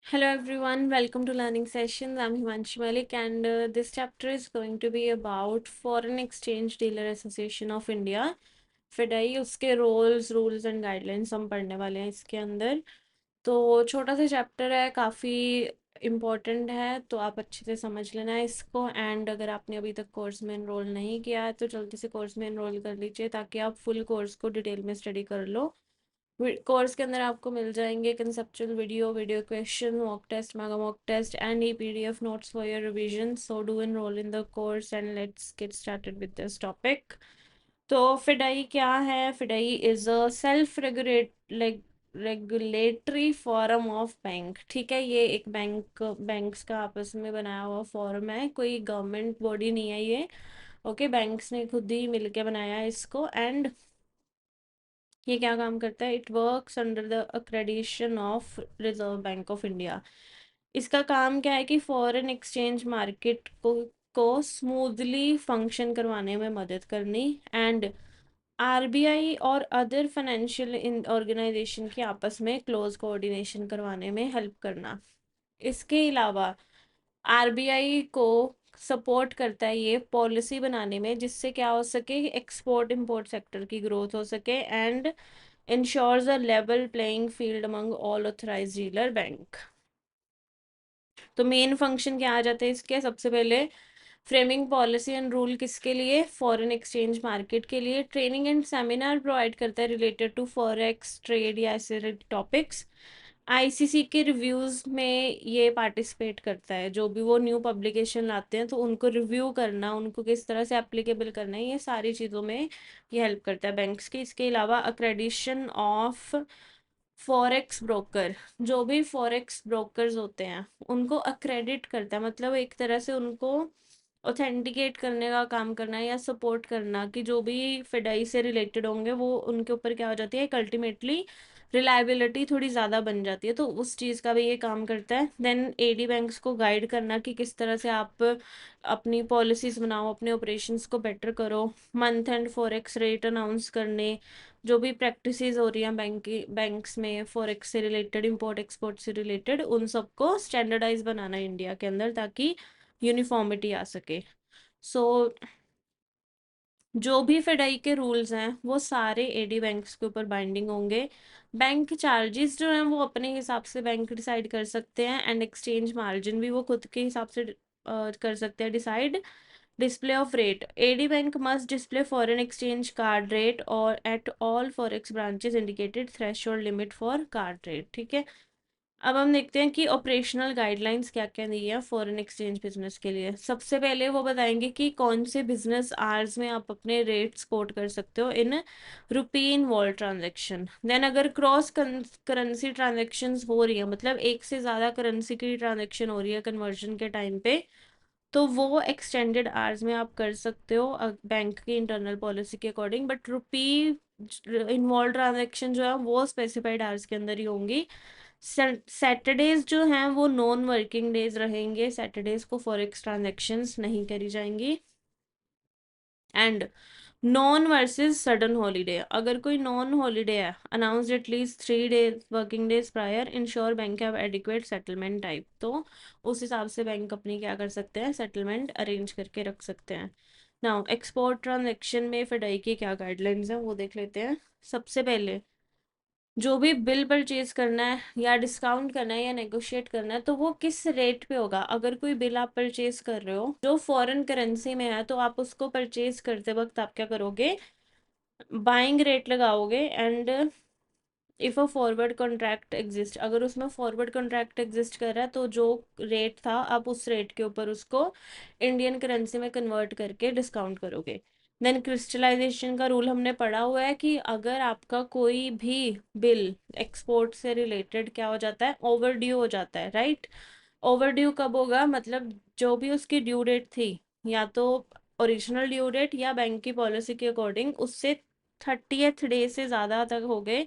Hello everyone, welcome to Learning Sessions. I'm Himanshi Malik and this chapter is going to be about Foreign Exchange Dealer Association of India, FIDAI, उसके roles rules and guidelines हम पढ़ने वाले हैं इसके अंदर। तो छोटा सा चैप्टर है, काफ़ी इम्पोर्टेंट है, तो आप अच्छे से समझ लेना है इसको। एंड अगर आपने अभी तक कोर्स में एनरोल नहीं किया है तो जल्दी से कोर्स में एनरोल कर लीजिए ताकि आप फुल कोर्स को डिटेल में स्टडी कर लो। कोर्स के अंदर आपको मिल जाएंगे conceptual video question, mock test, mega mock test and e PDF notes for your revision. So do enroll in the course and let's get started with this topic. तो FEDAI क्या है? FEDAI is a self regulatory forum of bank. ठीक है, ये एक banks का आपस में बनाया हुआ फॉरम है, कोई गवर्नमेंट बॉडी नहीं है ये। ओके, बैंक्स ने खुद ही मिलके बनाया है इसको। एंड ये क्या काम करता है? It works under the accreditation of reserve bank of India. इसका काम क्या है कि फॉरेन एक्सचेंज मार्केट को स्मूथली फंक्शन करवाने में मदद करनी, एंड आरबीआई और अदर फाइनेंशियल ऑर्गेनाइजेशन की आपस में क्लोज कोऑर्डिनेशन करवाने में हेल्प करना। इसके अलावा आरबीआई को सपोर्ट करता है ये पॉलिसी बनाने में, जिससे क्या हो सके, एक्सपोर्ट इंपोर्ट सेक्टर की ग्रोथ हो सके, and ensures a level playing field among all authorised dealer bank. तो मेन फंक्शन क्या आ जाते हैं इसके? सबसे पहले फ्रेमिंग पॉलिसी एंड रूल किसके लिए? फॉरेन एक्सचेंज मार्केट के लिए। ट्रेनिंग एंड सेमिनार प्रोवाइड करता है रिलेटेड टू फॉरेक्स ट्रेड या ऐसे टॉपिक्स। आईसीसी के रिव्यूज में ये पार्टिसिपेट करता है, जो भी वो न्यू पब्लिकेशन लाते हैं तो उनको रिव्यू करना, उनको किस तरह से एप्लीकेबल करना है, ये सारी चीज़ों में ये हेल्प करता है बैंक्स की। इसके अलावा अक्रेडिशन ऑफ फॉरेक्स ब्रोकर, जो भी फॉरेक्स ब्रोकर्स होते हैं उनको अक्रेडिट करता है, मतलब एक तरह से उनको ऑथेंटिकेट करने का काम करना है या सपोर्ट करना कि जो भी फिडाई से रिलेटेड होंगे वो उनके ऊपर क्या हो जाती है, अल्टीमेटली रिलायबिलिटी थोड़ी ज़्यादा बन जाती है, तो उस चीज़ का भी ये काम करता है। देन एडी बैंक्स को गाइड करना कि किस तरह से आप अपनी पॉलिसीज़ बनाओ, अपने ऑपरेशंस को बेटर करो। Month and forex rate announce करने, जो भी प्रैक्टिसेस हो रही हैं बैंक्स में फॉरेक्स से रिलेटेड, इंपोर्ट एक्सपोर्ट से रिलेटेड, उन सबको स्टैंडर्डाइज बनाना है इंडिया के अंदर ताकि यूनिफॉर्मिटी आ सके। सो जो भी फेडाई के रूल्स हैं वो सारे एडी बैंक्स के ऊपर बाइंडिंग होंगे। बैंक चार्जेस जो हैं वो अपने हिसाब से बैंक डिसाइड कर सकते हैं, एंड एक्सचेंज मार्जिन भी वो खुद के हिसाब से कर सकते हैं decide. Display of rate, AD bank must display foreign exchange card rate और at all forex branches indicated threshold limit for card rate. ठीक है, अब हम देखते हैं कि ऑपरेशनल गाइडलाइंस क्या क्या दी है फॉरेन एक्सचेंज बिजनेस के लिए। सबसे पहले वो बताएंगे कि कौन से बिजनेस आवर्स में आप अपने रेट्स कोट कर सकते हो इन रुपी इन वॉल्ट ट्रांजेक्शन। देन अगर क्रॉस करेंसी ट्रांजेक्शन्स हो रही है, मतलब एक से ज़्यादा करेंसी की ट्रांजेक्शन हो रही है कन्वर्जन के टाइम पे, तो वो एक्सटेंडेड आवर्स में आप कर सकते हो बैंक की इंटरनल पॉलिसी के according, but rupee involve transaction जो है वो स्पेसिफाइड आवर्स के अंदर ही होंगी। सैटरडेज जो हैं वो नॉन वर्किंग डेज रहेंगे, सैटरडेज को फॉरेक्स ट्रांजेक्शन्स नहीं करी जाएंगी। And non versus sudden holiday, अगर कोई नॉन हॉलीडे है announced at least 3 days working days prior, ensure bank have adequate settlement type, तो उस हिसाब से बैंक अपनी क्या कर सकते हैं, सेटलमेंट अरेंज करके रख सकते हैं। नाउ एक्सपोर्ट ट्रांजेक्शन में फिडाई की क्या गाइडलाइंस हैं वो देख लेते हैं। सबसे पहले जो भी बिल परचेज करना है या डिस्काउंट करना है या नेगोशिएट करना है तो वो किस रेट पे होगा। अगर कोई बिल आप परचेज कर रहे हो जो फॉरेन करेंसी में है, तो आप उसको परचेज करते वक्त आप क्या करोगे, बाइंग रेट लगाओगे। And if a forward contract exist, अगर उसमें फॉरवर्ड कॉन्ट्रैक्ट एग्जिस्ट कर रहा है तो जो रेट था आप उस रेट के ऊपर उसको इंडियन करेंसी में कन्वर्ट करके डिस्काउंट करोगे। देन क्रिस्टलाइजेशन का रूल हमने पढ़ा हुआ है कि अगर आपका कोई भी बिल एक्सपोर्ट से रिलेटेड क्या हो जाता है, ओवर ड्यू हो जाता है, राइट। ओवर ड्यू कब होगा? मतलब जो भी उसकी ड्यू डेट थी, या तो ओरिजिनल ड्यू डेट या बैंक की पॉलिसी के अकॉर्डिंग उससे 30th डे से ज़्यादा तक हो गए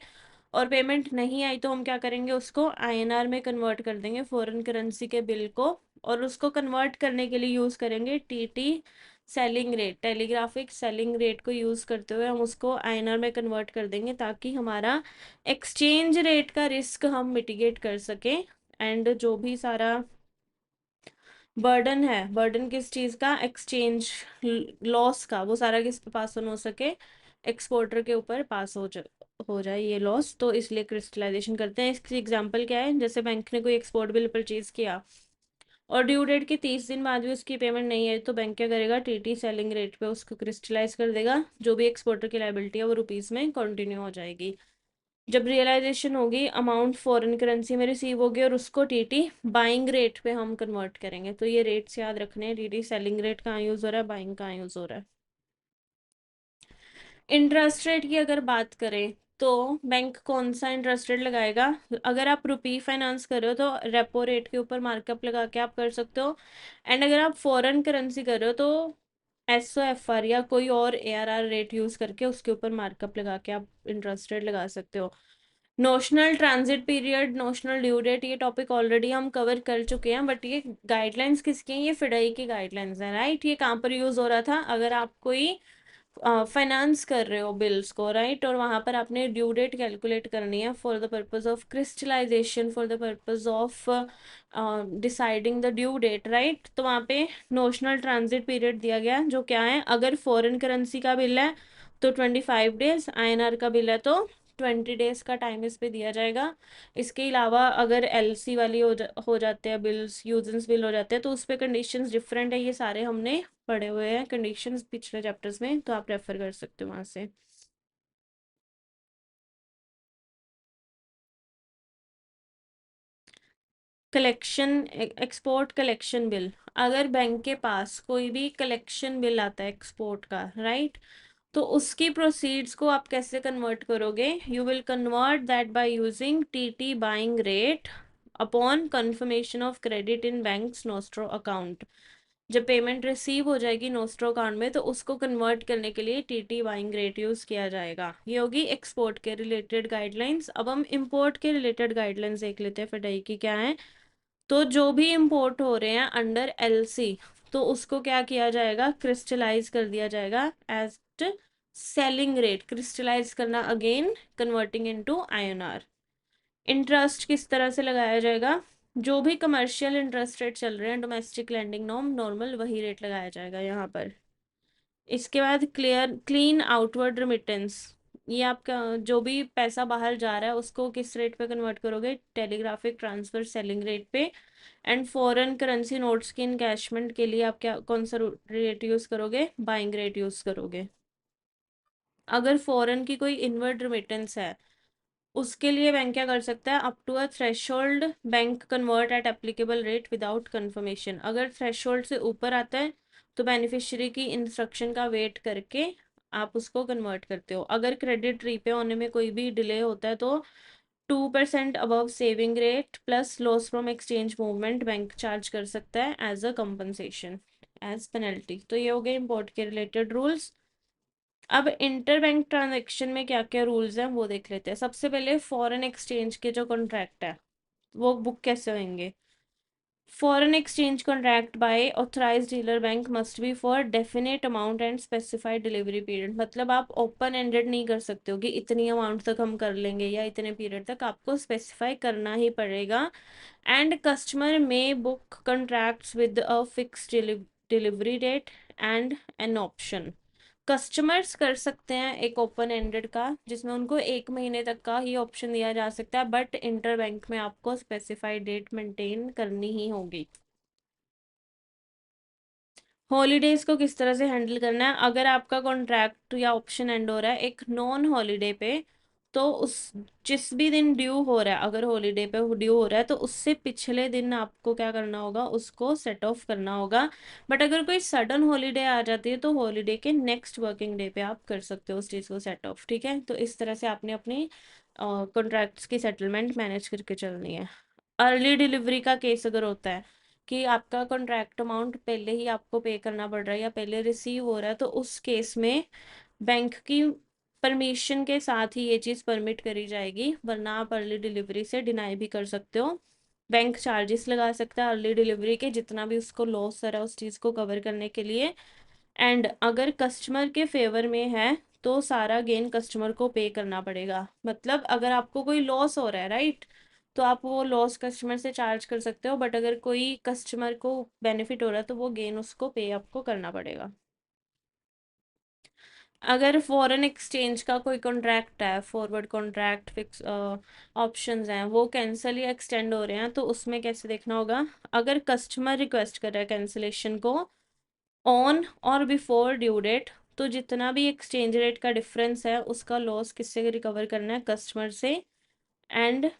और पेमेंट नहीं आई, तो हम क्या करेंगे, उसको आईएनआर में कन्वर्ट कर देंगे फॉरेन करेंसी के बिल को, और उसको कन्वर्ट करने के लिए यूज़ करेंगे TT selling rate, telegraphic selling rate को यूज़ करते हुए हम उसको आईएनआर में कन्वर्ट कर देंगे ताकि हमारा एक्सचेंज रेट का रिस्क हम मिटिगेट कर सकें। एंड जो भी सारा बर्डन है, बर्डन किस चीज़ का, एक्सचेंज लॉस का, वो सारा किस पे पास ऑन हो सके, एक्सपोर्टर के ऊपर पास हो जाए ये लॉस, तो इसलिए क्रिस्टलाइजेशन करते हैं। इसकी एग्जांपल क्या है, जैसे बैंक ने कोई एक्सपोर्ट बिल परचेज किया और ड्यू डेट के 30 दिन बाद भी उसकी पेमेंट नहीं है, तो बैंक क्या करेगा, टीटी सेलिंग रेट पे उसको क्रिस्टलाइज कर देगा, जो भी एक्सपोर्टर की लाइबिलिटी है वो रुपीज़ में कंटिन्यू हो जाएगी। जब रियलाइजेशन होगी, अमाउंट फॉरेन करेंसी में रिसीव होगी और उसको टीटी बाइंग रेट पे हम कन्वर्ट करेंगे। तो ये रेट्स याद रखने हैं, टीटी सेलिंग रेट कहाँ यूज़ हो रहा है, बाइंग कहाँ यूज़ हो रहा है। इंटरेस्ट रेट की अगर बात करें तो बैंक कौन सा इंटरेस्ट रेट लगाएगा, अगर आप रुपी फाइनेंस कर रहे हो तो रेपो रेट के ऊपर मार्कअप लगा के आप कर सकते हो, एंड अगर आप फॉरेन करेंसी कर रहे हो तो SOFR या कोई और ARR रेट यूज करके उसके ऊपर मार्कअप लगा के आप इंटरेस्ट रेट लगा सकते हो। Notional transit period, notional due date, ये टॉपिक ऑलरेडी हम कवर कर चुके हैं, बट ये गाइडलाइंस किसकी हैं, ये फिडाई की गाइडलाइंस हैं, राइट। ये कहाँ पर यूज हो रहा था, अगर आप कोई फाइनेंस कर रहे हो बिल्स को, राइट, और वहां पर आपने ड्यू डेट कैलकुलेट करनी है for the purpose of crystallisation, for the purpose of deciding the due date, right. तो वहां पे नोशनल ट्रांजिट पीरियड दिया गया, जो क्या है, अगर फॉरेन करेंसी का बिल है तो 25 डेज, INR का बिल है तो 20 डेज का टाइम इस पे दिया जाएगा। इसके अलावा अगर LC वाली हो जाते हैं बिल्स, यूजेंस बिल हो जाते हैं, तो उस पर कंडीशंस डिफरेंट है, ये सारे हमने पढ़े हुए हैं कंडीशंस पिछले चैप्टर्स में, तो आप रेफर कर सकते हो वहां से। कलेक्शन, एक्सपोर्ट कलेक्शन बिल, अगर बैंक के पास कोई भी कलेक्शन बिल आता है एक्सपोर्ट का, राइट, तो उसकी प्रोसीड्स को आप कैसे कन्वर्ट करोगे, you will convert that by using TT buying rate upon confirmation of credit in banks nostro account. जब पेमेंट रिसीव हो जाएगी नोस्ट्रो अकाउंट में, तो उसको कन्वर्ट करने के लिए टीटी बाइंग रेट यूज किया जाएगा। ये होगी एक्सपोर्ट के रिलेटेड गाइडलाइंस। अब हम इंपोर्ट के रिलेटेड गाइडलाइंस देख लेते हैं फिडाई की क्या है। तो जो भी इंपोर्ट हो रहे हैं अंडर LC, तो उसको क्या किया जाएगा, क्रिस्टलाइज कर दिया जाएगा एज सेलिंग रेट, क्रिस्टलाइज करना again converting into INR। Interest किस तरह से लगाया जाएगा, जो भी कमर्शियल इंटरेस्ट रेट चल रहे हैं, डोमेस्टिक लैंडिंग नॉर्म नॉर्मल, वही रेट लगाया जाएगा यहाँ पर। इसके बाद क्लीन आउटवर्ड रिमिटेंस, ये आपका जो भी पैसा बाहर जा रहा है उसको किस रेट पे कन्वर्ट करोगे, टेलीग्राफिक ट्रांसफर सेलिंग रेट पे। एंड फॉरेन करेंसी नोट्स की इनकैशमेंट के लिए आप क्या कौन सा रेट यूज करोगे, बाइंग रेट यूज करोगे। अगर फॉरेन की कोई इनवर्ड रिमिटेंस है, उसके लिए बैंक क्या कर सकता है, up to a threshold bank convert at applicable rate without confirmation. अगर थ्रेशोल्ड से ऊपर आता है तो बेनिफिशियरी की इंस्ट्रक्शन का वेट करके आप उसको कन्वर्ट करते हो। अगर क्रेडिट रीपे होने में कोई भी डिले होता है तो 2% above saving rate plus loss from exchange movement bank charge कर सकता है as a compensation, as penalty. तो ये हो गए इम्पोर्ट के रिलेटेड रूल्स। अब इंटर बैंक ट्रांजेक्शन में क्या क्या रूल्स हैं वो देख लेते हैं। सबसे पहले फॉरेन एक्सचेंज के जो कॉन्ट्रैक्ट है वो बुक कैसे होंगे। Foreign exchange contract by authorized dealer bank must be for definite amount and specified delivery period। मतलब आप ओपन एंडेड नहीं कर सकते हो कि इतनी अमाउंट तक हम कर लेंगे या इतने पीरियड तक, आपको स्पेसिफाई करना ही पड़ेगा। And customer may book contracts with a fixed delivery date and an option. Customers कर सकते हैं एक ओपन एंडेड का, जिसमें उनको 1 महीने तक का ही ऑप्शन दिया जा सकता है, बट इंटर बैंक में आपको स्पेसिफाइड डेट मेंटेन करनी ही होगी। हॉलीडेज को किस तरह से हैंडल करना है, अगर आपका कॉन्ट्रैक्ट या ऑप्शन एंड हो रहा है एक नॉन हॉलीडे पे, तो उस जिस भी दिन ड्यू हो रहा है, अगर हॉलीडे पे ड्यू हो रहा है तो उससे पिछले दिन आपको क्या करना होगा, उसको सेट ऑफ करना होगा। बट अगर कोई सडन हॉलीडे आ जाती है तो हॉलीडे के नेक्स्ट वर्किंग डे पे आप कर सकते हो उस चीज़ को सेट ऑफ, ठीक है। तो इस तरह से आपने अपनी कॉन्ट्रैक्ट्स की सेटलमेंट मैनेज करके चलनी है। अर्ली डिलीवरी का केस अगर होता है कि आपका कॉन्ट्रैक्ट अमाउंट पहले ही आपको पे करना पड़ रहा है या पहले रिसीव हो रहा है, तो उस केस में बैंक की परमिशन के साथ ही ये चीज़ परमिट करी जाएगी, वरना आप अर्ली डिलीवरी से डिनाई भी कर सकते हो। बैंक चार्जेस लगा सकता है अर्ली डिलीवरी के, जितना भी उसको लॉस हो रहा है उस चीज़ को कवर करने के लिए। एंड अगर कस्टमर के फेवर में है तो सारा गेन कस्टमर को पे करना पड़ेगा। मतलब अगर आपको कोई लॉस हो रहा है, राइट, तो आप वो लॉस कस्टमर से चार्ज कर सकते हो, बट अगर कोई कस्टमर को बेनिफिट हो रहा है तो वो गेन उसको पे आपको करना पड़ेगा। अगर फॉरेन एक्सचेंज का कोई कॉन्ट्रैक्ट है, फॉरवर्ड कॉन्ट्रैक्ट, फिक्स ऑप्शंस हैं, वो कैंसिल या एक्सटेंड हो रहे हैं, तो उसमें कैसे देखना होगा? अगर कस्टमर रिक्वेस्ट कर रहा है कैंसिलेशन को ऑन और बिफोर ड्यू डेट, तो जितना भी एक्सचेंज रेट का डिफरेंस है उसका लॉस किससे रिकवर करना है? कस्टमर से। एंड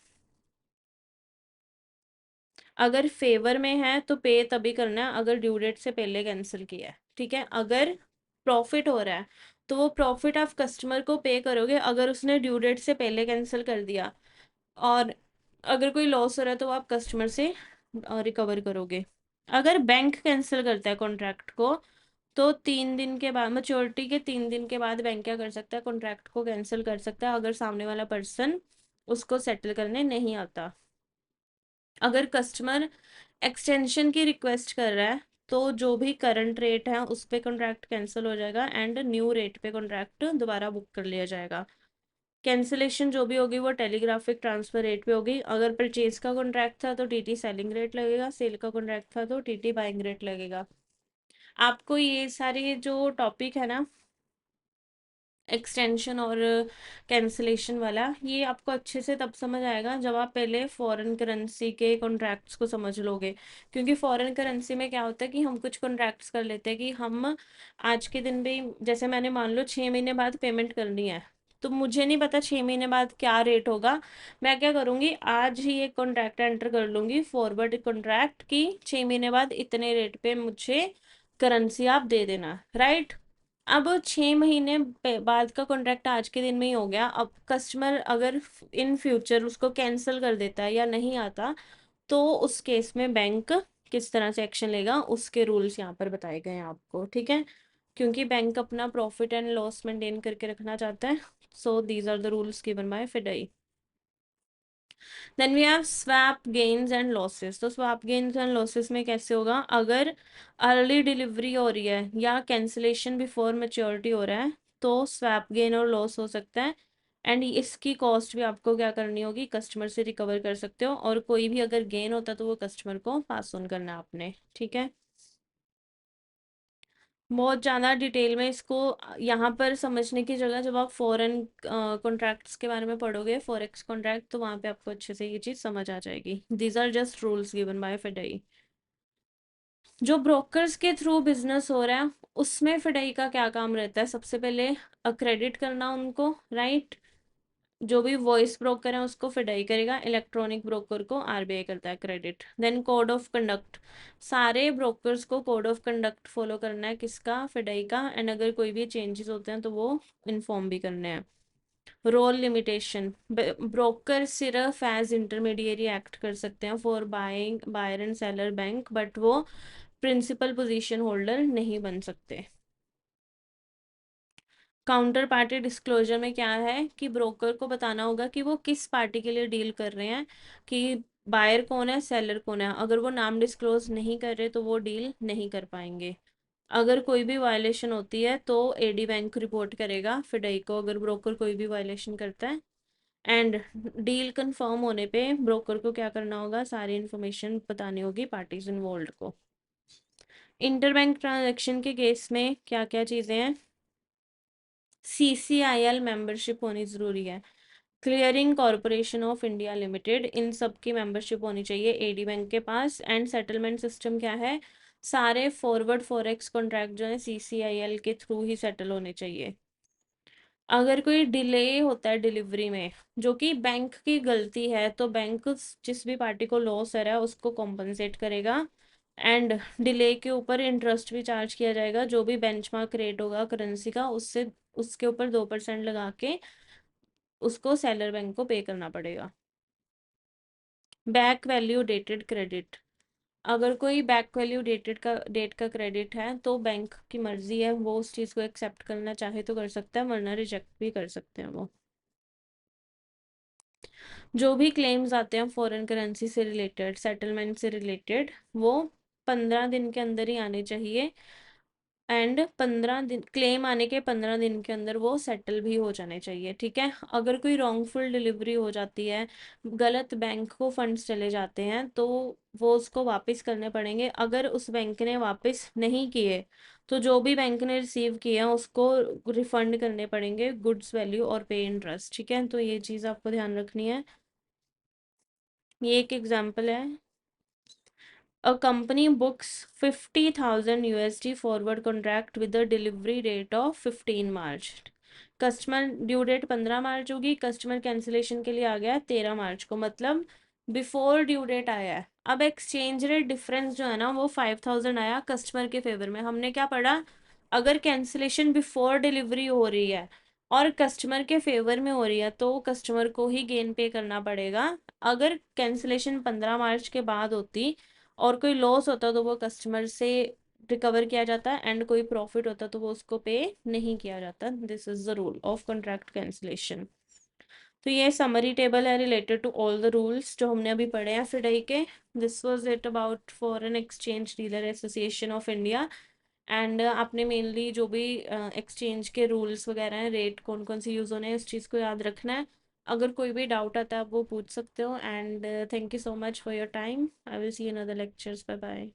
अगर फेवर में है तो पे तभी करना है अगर ड्यू डेट से पहले कैंसिल किया है, ठीक है? अगर प्रॉफिट हो रहा है तो वो प्रॉफिट आप कस्टमर को पे करोगे अगर उसने ड्यू डेट से पहले कैंसिल कर दिया, और अगर कोई लॉस हो रहा है तो आप कस्टमर से रिकवर करोगे। अगर बैंक कैंसिल करता है कॉन्ट्रैक्ट को, तो 3 दिन के बाद, मैच्योरिटी के 3 दिन के बाद बैंक क्या कर सकता है? कॉन्ट्रैक्ट को कैंसिल कर सकता है अगर सामने वाला पर्सन उसको सेटल करने नहीं आता। अगर कस्टमर एक्सटेंशन की रिक्वेस्ट कर रहा है तो जो भी करंट रेट है उस पे कॉन्ट्रैक्ट कैंसिल हो जाएगा एंड न्यू रेट पे कॉन्ट्रैक्ट दोबारा बुक कर लिया जाएगा। कैंसिलेशन जो भी होगी वो टेलीग्राफिक ट्रांसफर रेट पे होगी। अगर परचेज का कॉन्ट्रैक्ट था तो टीटी सेलिंग रेट लगेगा, सेल का कॉन्ट्रैक्ट था तो टीटी बाइंग रेट लगेगा। आपको ये सारे जो टॉपिक है ना, एक्सटेंशन और कैंसिलेशन वाला, ये आपको अच्छे से तब समझ आएगा जब आप पहले फॉरेन करेंसी के कॉन्ट्रैक्ट्स को समझ लोगे। क्योंकि फॉरेन करेंसी में क्या होता है कि हम कुछ कॉन्ट्रैक्ट्स कर लेते हैं कि हम आज के दिन भी, जैसे मैंने मान लो 6 महीने बाद पेमेंट करनी है, तो मुझे नहीं पता 6 महीने बाद क्या रेट होगा। मैं क्या करूंगी, आज ही एक कॉन्ट्रैक्ट एंटर कर लूंगी, फॉरवर्ड कॉन्ट्रैक्ट की 6 महीने बाद इतने रेट पे मुझे करेंसी आप दे देना, राइट? अब 6 महीने बाद का कॉन्ट्रैक्ट आज के दिन में ही हो गया। अब कस्टमर अगर इन फ्यूचर उसको कैंसिल कर देता है या नहीं आता, तो उस केस में बैंक किस तरह से एक्शन लेगा उसके रूल्स यहाँ पर बताए गए हैं आपको, ठीक है? क्योंकि बैंक अपना प्रॉफिट एंड लॉस मेंटेन करके रखना चाहता है। So these are the rules given by FEDAI. Then we have swap gains and losses. तो स्वैप गेन्स एंड लॉसेस में कैसे होगा? अगर अर्ली डिलीवरी हो रही है या कैंसिलेशन बिफोर मेच्योरिटी हो रहा है तो स्वैप गेन और लॉस हो सकता है। एंड इसकी कॉस्ट भी आपको क्या करनी होगी? कस्टमर से रिकवर कर सकते हो, और कोई भी अगर गेन होता है तो वो कस्टमर को पास ऑन करना है आपने, ठीक है? बहुत ज़्यादा डिटेल में इसको यहाँ पर समझने की जगह जब आप फॉरेन कॉन्ट्रैक्ट्स के बारे में पढ़ोगे, फॉरेक्स कॉन्ट्रैक्ट, तो वहाँ पे आपको अच्छे से ये चीज़ समझ आ जाएगी। These are just rules given by FEDAI. जो ब्रोकर्स के थ्रू बिजनेस हो रहा है उसमें फिडई का क्या काम रहता है? सबसे पहले क्रेडिट करना उनको, राइट? जो भी वॉइस ब्रोकर है उसको फिडई करेगा, इलेक्ट्रॉनिक ब्रोकर को आरबीआई करता है credit. Then code of conduct, सारे ब्रोकर्स को कोड ऑफ कंडक्ट फॉलो करना है, किसका? फिडई का। एंड अगर कोई भी चेंजेस होते हैं तो वो इन्फॉर्म भी करने हैं। रोल लिमिटेशन, ब्रोकर सिर्फ एज इंटरमीडिएरी एक्ट कर सकते हैं for buying buyer and seller bank, but वो प्रिंसिपल पोजीशन होल्डर नहीं बन सकते। काउंटर पार्टी डिस्क्लोजर में क्या है कि ब्रोकर को बताना होगा कि वो किस पार्टी के लिए डील कर रहे हैं, कि बायर कौन है, सेलर कौन है। अगर वो नाम डिस्क्लोज नहीं कर रहे तो वो डील नहीं कर पाएंगे। अगर कोई भी वायलेशन होती है तो एडी बैंक रिपोर्ट करेगा फिडई को, अगर ब्रोकर कोई भी वायलेशन करता है। एंड डील कंफर्म होने पे ब्रोकर को क्या करना होगा? सारी इन्फॉर्मेशन बतानी होगी पार्टीज इन्वॉल्व को। इंटरबैंक ट्रांजैक्शन के केस में क्या क्या चीज़ें हैं? सीसीआईएल मेंबरशिप होनी ज़रूरी है। Clearing corporation of India limited, इन सब की मेंबरशिप होनी चाहिए एडी बैंक के पास। एंड सेटलमेंट सिस्टम क्या है? सारे फॉरवर्ड फॉरेक्स कॉन्ट्रैक्ट जो है सीसीआईएल के थ्रू ही सेटल होने चाहिए। अगर कोई डिले होता है डिलीवरी में जो कि बैंक की गलती है, तो बैंक जिस भी पार्टी को लॉस है उसको कॉम्पनसेट करेगा। एंड डिले के ऊपर इंटरेस्ट भी चार्ज किया जाएगा, जो भी बेंचमार्क रेट होगा करेंसी का उससे उसके ऊपर 2% लगा के उसको सेलर बैंक को पे करना पड़ेगा। बैक वैल्यू डेटेड क्रेडिट, अगर कोई बैक वैल्यू डेट का क्रेडिट है तो बैंक की मर्जी है, वो उस चीज़ को एक्सेप्ट करना चाहे तो कर सकता है, वरना रिजेक्ट भी कर सकते हैं वो। जो भी क्लेम्स आते हैं फॉरेन करेंसी से रिलेटेड, सेटलमेंट से रिलेटेड, वो 15 दिन के अंदर ही आने चाहिए। एंड 15 दिन, क्लेम आने के 15 दिन के अंदर वो सेटल भी हो जाने चाहिए, ठीक है। अगर कोई रॉन्गफुल डिलीवरी हो जाती है, गलत बैंक को फंड्स चले जाते हैं, तो वो उसको वापस करने पड़ेंगे। अगर उस बैंक ने वापस नहीं किए, तो जो भी बैंक ने रिसीव किया उसको रिफंड करने पड़ेंगे, गुड्स वैल्यू और पे इंटरेस्ट, ठीक है। तो ये चीज़ आपको ध्यान रखनी है। ये एक एग्जांपल है। A company books 50,000 USD forward contract with a delivery date of 15 March. Customer due date 15 March होगी, कस्टमर कैंसिलेशन के लिए आ गया 13 मार्च को, मतलब बिफोर ड्यू डेट आया है। अब एक्सचेंज रेट डिफरेंस जो है ना, वो 5,000 आया कस्टमर के फेवर में। हमने क्या पढ़ा, अगर कैंसिलेशन बिफोर डिलीवरी हो रही है और कस्टमर के फेवर में हो रही है, तो कस्टमर को ही गेन पे करना पड़ेगा। अगर कैंसिलेशन 15 मार्च के बाद होती और कोई लॉस होता, तो वो कस्टमर से रिकवर किया जाता है, एंड कोई प्रॉफिट होता तो वो उसको पे नहीं किया जाता। This is the rule of contract cancellation. तो ये समरी टेबल है related to all the rules जो हमने अभी पढ़े हैं फिडाई के। This was it about foreign exchange dealer association of India. And आपने मेनली जो भी एक्सचेंज के रूल्स वगैरह हैं, रेट कौन कौन से यूज़ होने हैं, इस चीज़ को याद रखना है। अगर कोई भी डाउट आता है आप वो पूछ सकते हो। And thank you so much for your time. I will see you in other lectures. Bye bye.